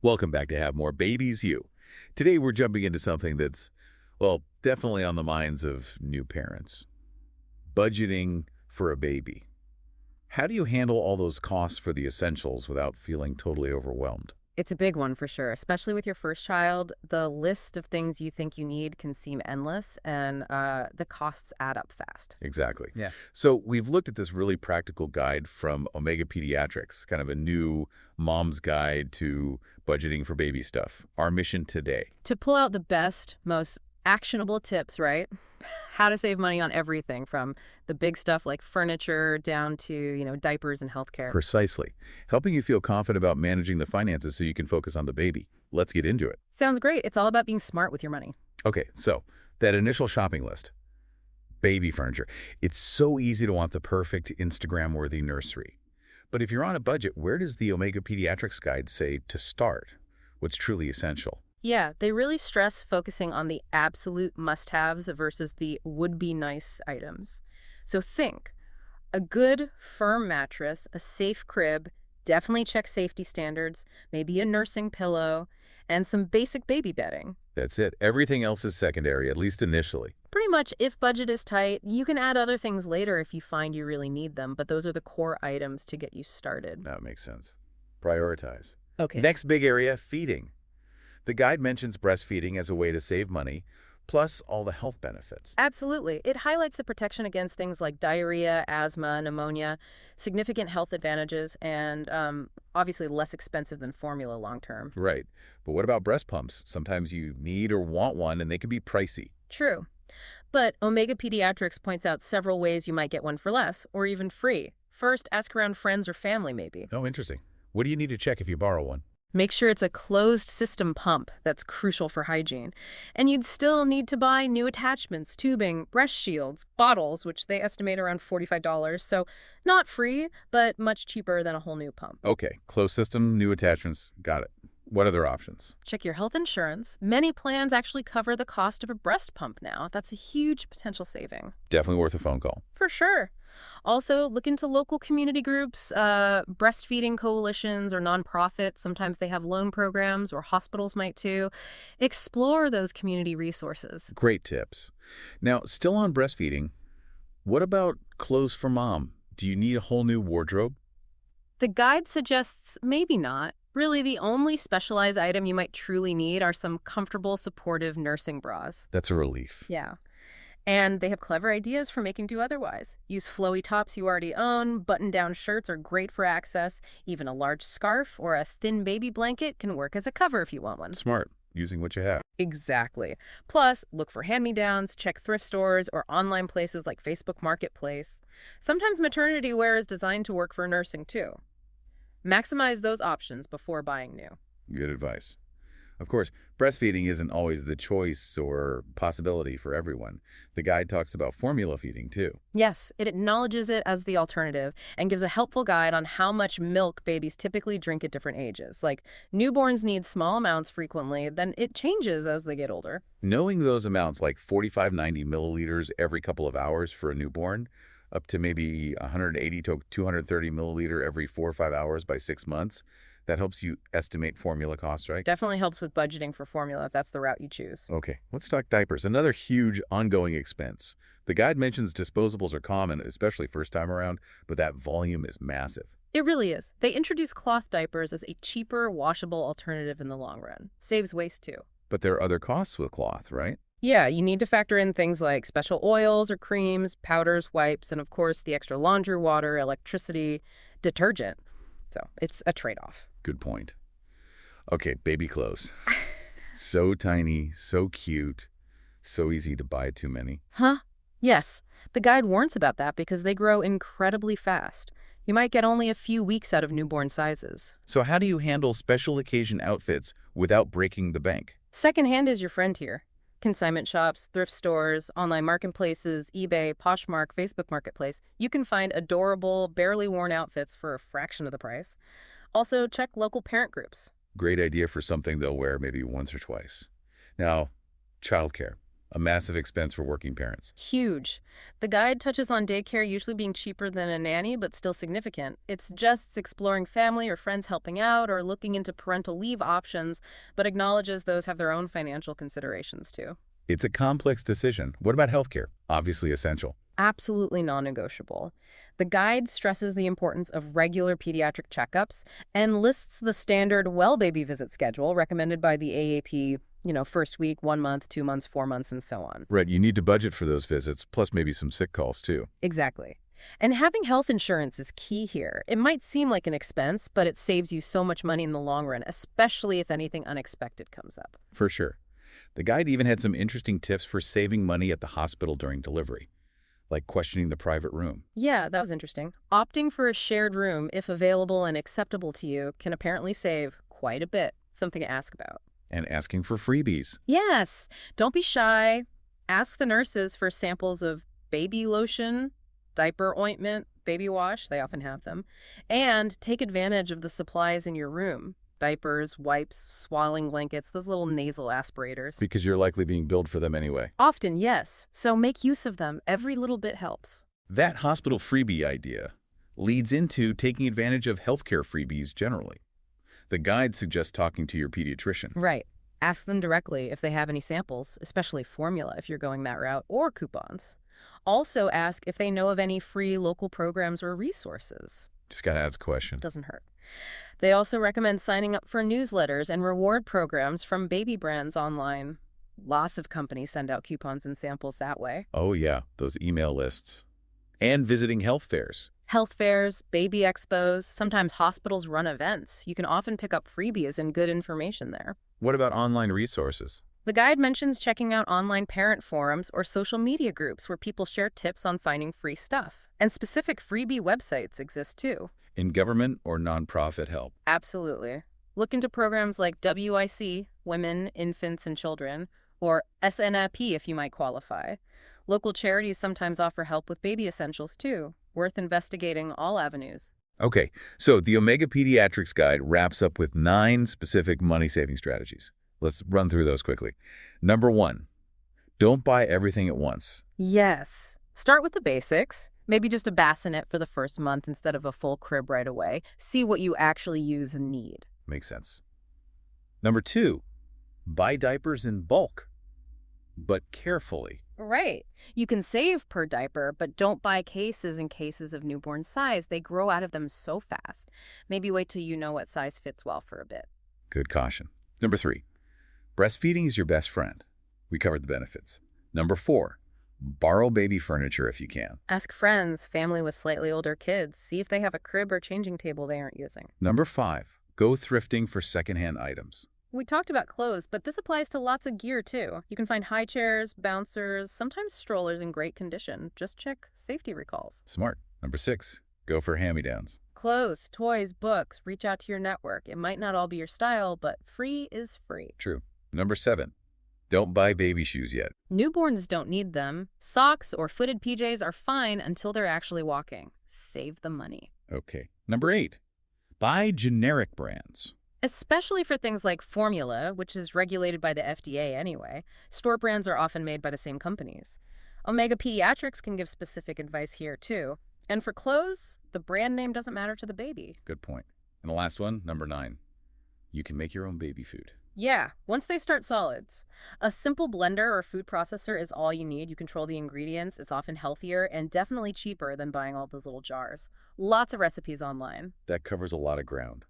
Welcome back to Have More Babies You. Today we're jumping into something that's, well, definitely on the minds of new parents. Budgeting for a baby. How do you handle all those costs for the essentials without feeling totally overwhelmed? It's a big one for sure, especially with your first child. The list of things you think you need can seem endless, and the costs add up fast. Exactly. Yeah. So we've looked at this really practical guide from Omega Pediatrics, kind of a new mom's guide to budgeting for baby stuff. Our mission today. To pull out the best, most actionable tips, right? How to save money on everything from the big stuff like furniture down to, diapers and healthcare. Precisely. Helping you feel confident about managing the finances so you can focus on the baby. Let's get into it. Sounds great. It's all about being smart with your money. Okay, so that initial shopping list. Baby furniture. It's so easy to want the perfect Instagram-worthy nursery. But if you're on a budget, where does the Omega Pediatrics guide say to start? What's truly essential? Yeah, they really stress focusing on the absolute must-haves versus the would-be-nice items. So think, a good, firm mattress, a safe crib, definitely check safety standards, maybe a nursing pillow, and some basic baby bedding. That's it. Everything else is secondary, at least initially. Pretty much, if budget is tight, you can add other things later if you find you really need them, but those are the core items to get you started. That makes sense. Prioritize. Okay. Next big area, feeding. The guide mentions breastfeeding as a way to save money, plus all the health benefits. Absolutely. It highlights the protection against things like diarrhea, asthma, pneumonia, significant health advantages, and obviously less expensive than formula long-term. Right. But what about breast pumps? Sometimes you need or want one, and they can be pricey. True. But Omega Pediatrics points out several ways you might get one for less, or even free. First, ask around friends or family, maybe. Oh, interesting. What do you need to check if you borrow one? Make sure it's a closed system pump. That's crucial for hygiene. And you'd still need to buy new attachments, tubing, breast shields, bottles, which they estimate around $45. So not free, but much cheaper than a whole new pump. Okay, closed system, new attachments. Got it. What other options? Check your health insurance. Many plans actually cover the cost of a breast pump now. That's a huge potential saving. Definitely worth a phone call. For sure. Also, look into local community groups, breastfeeding coalitions or nonprofits. Sometimes they have loan programs, or hospitals might too. Explore those community resources. Great tips. Now, still on breastfeeding, what about clothes for mom? Do you need a whole new wardrobe? The guide suggests maybe not. Really, the only specialized item you might truly need are some comfortable, supportive nursing bras. That's a relief. Yeah. And they have clever ideas for making do otherwise. Use flowy tops you already own. Button-down shirts are great for access. Even a large scarf or a thin baby blanket can work as a cover if you want one. Smart. Using what you have. Exactly. Plus, look for hand-me-downs, check thrift stores, or online places like Facebook Marketplace. Sometimes maternity wear is designed to work for nursing, too. Maximize those options before buying new. Good advice. Of course, breastfeeding isn't always the choice or possibility for everyone. The guide talks about formula feeding, too. Yes, it acknowledges it as the alternative and gives a helpful guide on how much milk babies typically drink at different ages. Like, newborns need small amounts frequently, then it changes as they get older. Knowing those amounts, like 45-90 milliliters every couple of hours for a newborn, up to maybe 180 to 230 milliliter every 4 or 5 hours by 6 months, that helps you estimate formula costs, right? Definitely helps with budgeting for formula if that's the route you choose. Okay, let's talk diapers. Another huge ongoing expense. The guide mentions disposables are common, especially first time around, but that volume is massive. It really is. They introduce cloth diapers as a cheaper, washable alternative in the long run. Saves waste, too. But there are other costs with cloth, right? Yeah, you need to factor in things like special oils or creams, powders, wipes, and of course the extra laundry water, electricity, detergent. So it's a trade-off. Good point. Okay, baby clothes. So tiny, so cute, so easy to buy too many. Huh? Yes. The guide warns about that because they grow incredibly fast. You might get only a few weeks out of newborn sizes. So how do you handle special occasion outfits without breaking the bank? Secondhand is your friend here. Consignment shops, thrift stores, online marketplaces, eBay, Poshmark, Facebook Marketplace. You can find adorable, barely worn outfits for a fraction of the price. Also, check local parent groups. Great idea for something they'll wear maybe once or twice. Now, childcare. a massive expense for working parents. Huge. The guide touches on daycare usually being cheaper than a nanny, but still significant. It suggests exploring family or friends helping out or looking into parental leave options, but acknowledges those have their own financial considerations too. It's a complex decision. What about healthcare? Obviously essential. Absolutely non-negotiable. The guide stresses the importance of regular pediatric checkups and lists the standard well baby visit schedule recommended by the AAP, first week, 1 month, 2 months, 4 months, and so on. Right, you need to budget for those visits, plus maybe some sick calls too. Exactly. And having health insurance is key here. It might seem like an expense, but it saves you so much money in the long run, especially if anything unexpected comes up. For sure. The guide even had some interesting tips for saving money at the hospital during delivery, like questioning the private room. Yeah, that was interesting. Opting for a shared room, if available and acceptable to you, can apparently save quite a bit. Something to ask about. And asking for freebies. Yes, don't be shy. Ask the nurses for samples of baby lotion, diaper ointment, baby wash, they often have them, and take advantage of the supplies in your room. Diapers, wipes, swaddling blankets, those little nasal aspirators. Because you're likely being billed for them anyway. Often, yes. So make use of them. Every little bit helps. That hospital freebie idea leads into taking advantage of healthcare freebies generally. The guide suggests talking to your pediatrician. Right. Ask them directly if they have any samples, especially formula if you're going that route, or coupons. Also ask if they know of any free local programs or resources. Just gotta ask a question. Doesn't hurt. They also recommend signing up for newsletters and reward programs from baby brands online. Lots of companies send out coupons and samples that way. Oh yeah, those email lists. And visiting health fairs. Health fairs, baby expos, sometimes hospitals run events. You can often pick up freebies and good information there. What about online resources? The guide mentions checking out online parent forums or social media groups where people share tips on finding free stuff. And specific freebie websites exist too. In government or nonprofit help? Absolutely. Look into programs like WIC, Women, Infants, and Children, or SNAP if you might qualify. Local charities sometimes offer help with baby essentials too. Worth investigating all avenues. Okay, so the Omega Pediatrics Guide wraps up with 9 specific money-saving strategies. Let's run through those quickly. Number 1, don't buy everything at once. Yes. Start with the basics. Maybe just a bassinet for the first month instead of a full crib right away. See what you actually use and need. Makes sense. Number 2, buy diapers in bulk, but carefully. Right. You can save per diaper, but don't buy cases and cases of newborn size. They grow out of them so fast. Maybe wait till you know what size fits well for a bit. Good caution. Number 3, breastfeeding is your best friend. We covered the benefits. Number 4, borrow baby furniture if you can. Ask friends, family with slightly older kids. See if they have a crib or changing table they aren't using. Number 5, go thrifting for secondhand items. We talked about clothes, but this applies to lots of gear too. You can find high chairs, bouncers, sometimes strollers in great condition. Just check safety recalls. Smart. Number 6, go for hand-me-downs. Clothes, toys, books, reach out to your network. It might not all be your style, but free is free. True. Number 7, don't buy baby shoes yet. Newborns don't need them. Socks or footed PJs are fine until they're actually walking. Save the money. Okay. Number 8, buy generic brands. Especially for things like formula, which is regulated by the FDA anyway. Store brands are often made by the same companies. Omega Pediatrics can give specific advice here too. And for clothes, the brand name doesn't matter to the baby. Good point. And the last one, number 9, you can make your own baby food. Yeah, once they start solids. A simple blender or food processor is all you need. You control the ingredients. It's often healthier and definitely cheaper than buying all those little jars. Lots of recipes online. That covers a lot of ground.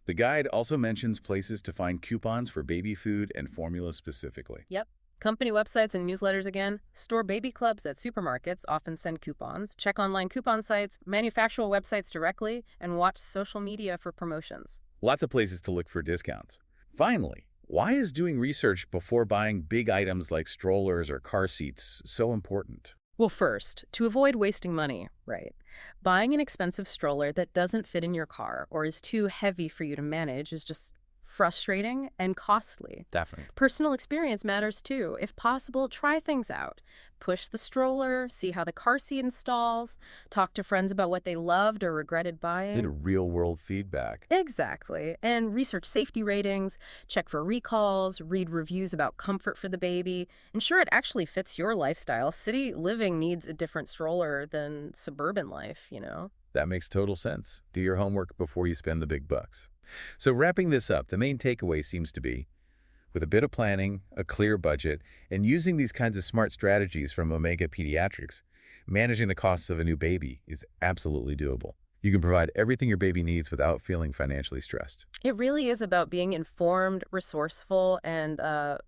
The guide also mentions places to find coupons for baby food and formula specifically. Yep. Company websites and newsletters again. Store baby clubs at supermarkets often send coupons. Check online coupon sites, manufacturer websites directly, and watch social media for promotions. Lots of places to look for discounts. Finally, why is doing research before buying big items like strollers or car seats so important? Well, first, to avoid wasting money, right? Buying an expensive stroller that doesn't fit in your car or is too heavy for you to manage is just frustrating, and costly. Definitely. Personal experience matters too. If possible, try things out. Push the stroller, see how the car seat installs, talk to friends about what they loved or regretted Get buying. real-world feedback. Exactly. And research safety ratings, check for recalls, read reviews about comfort for the baby. Ensure it actually fits your lifestyle. City living needs a different stroller than suburban life. That makes total sense. Do your homework before you spend the big bucks. So wrapping this up, the main takeaway seems to be, with a bit of planning, a clear budget, and using these kinds of smart strategies from Omega Pediatrics, managing the costs of a new baby is absolutely doable. You can provide everything your baby needs without feeling financially stressed. It really is about being informed, resourceful, and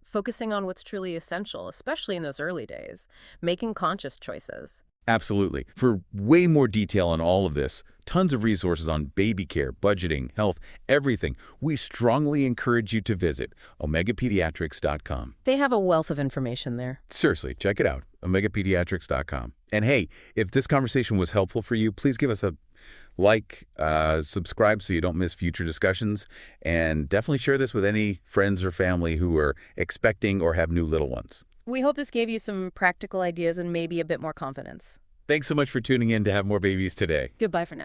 focusing on what's truly essential, especially in those early days, making conscious choices. Absolutely. For way more detail on all of this, tons of resources on baby care, budgeting, health, everything, we strongly encourage you to visit omegapediatrics.com. They have a wealth of information there. Seriously, check it out, omegapediatrics.com. And hey, if this conversation was helpful for you, please give us a subscribe so you don't miss future discussions, and definitely share this with any friends or family who are expecting or have new little ones. We hope this gave you some practical ideas and maybe a bit more confidence. Thanks so much for tuning in to Have More Babies Today. Goodbye for now.